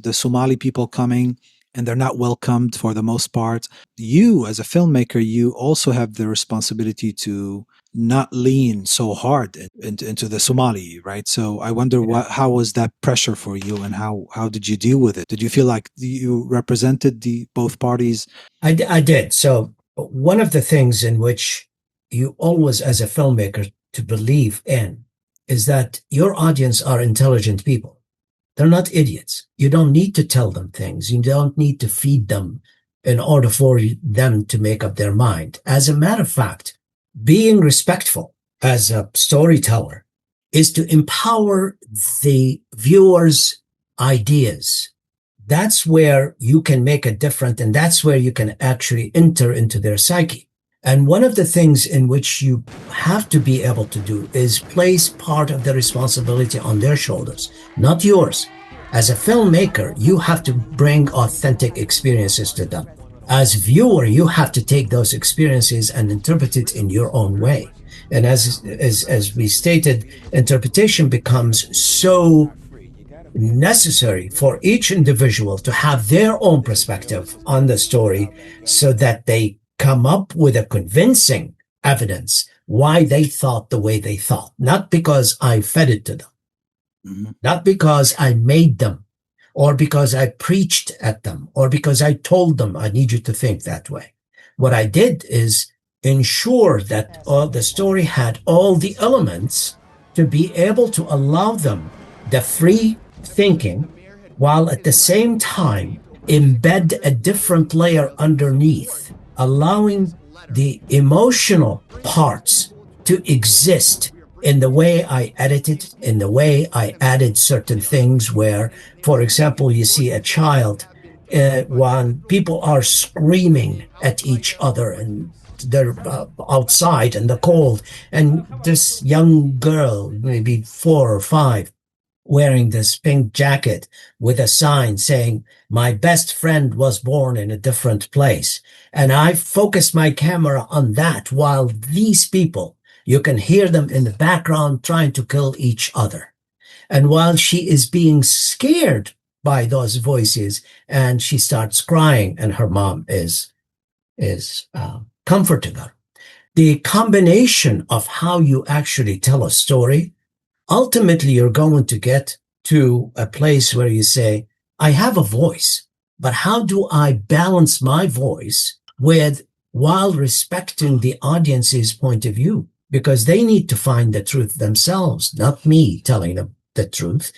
the Somali people coming and they're not welcomed for the most part. You, as a filmmaker, you also have the responsibility to not lean so hard into the Somali, right? So I wonder how was that pressure for you, and how did you deal with it? Did you feel like you represented the both parties? I did. So one of the things in which you always, as a filmmaker, to believe in is that your audience are intelligent people. They're not idiots. You don't need to tell them things. You don't need to feed them in order for them to make up their mind. As a matter of fact, being respectful as a storyteller is to empower the viewer's ideas. That's where you can make a difference, and that's where you can actually enter into their psyche. And one of the things in which you have to be able to do is place part of the responsibility on their shoulders, not yours. As a filmmaker, you have to bring authentic experiences to them. As viewer, you have to take those experiences and interpret it in your own way. And as we stated, interpretation becomes so necessary for each individual to have their own perspective on the story so that they come up with a convincing evidence why they thought the way they thought, not because I fed it to them, not because I made them, or because I preached at them, or because I told them, I need you to think that way. What I did is ensure that the story had all the elements to be able to allow them the free thinking, while at the same time embed a different layer underneath, allowing the emotional parts to exist in the way I edited, in the way I added certain things where, for example, you see a child when people are screaming at each other and they're outside in the cold, and this young girl, maybe 4 or 5, wearing this pink jacket with a sign saying, "My best friend was born in a different place." And I focused my camera on that, while these people, you can hear them in the background trying to kill each other. And while she is being scared by those voices, and she starts crying, and her mom is comforting her. The combination of how you actually tell a story, ultimately you're going to get to a place where you say, I have a voice, but how do I balance my voice while respecting the audience's point of view? Because they need to find the truth themselves, not me telling them the truth.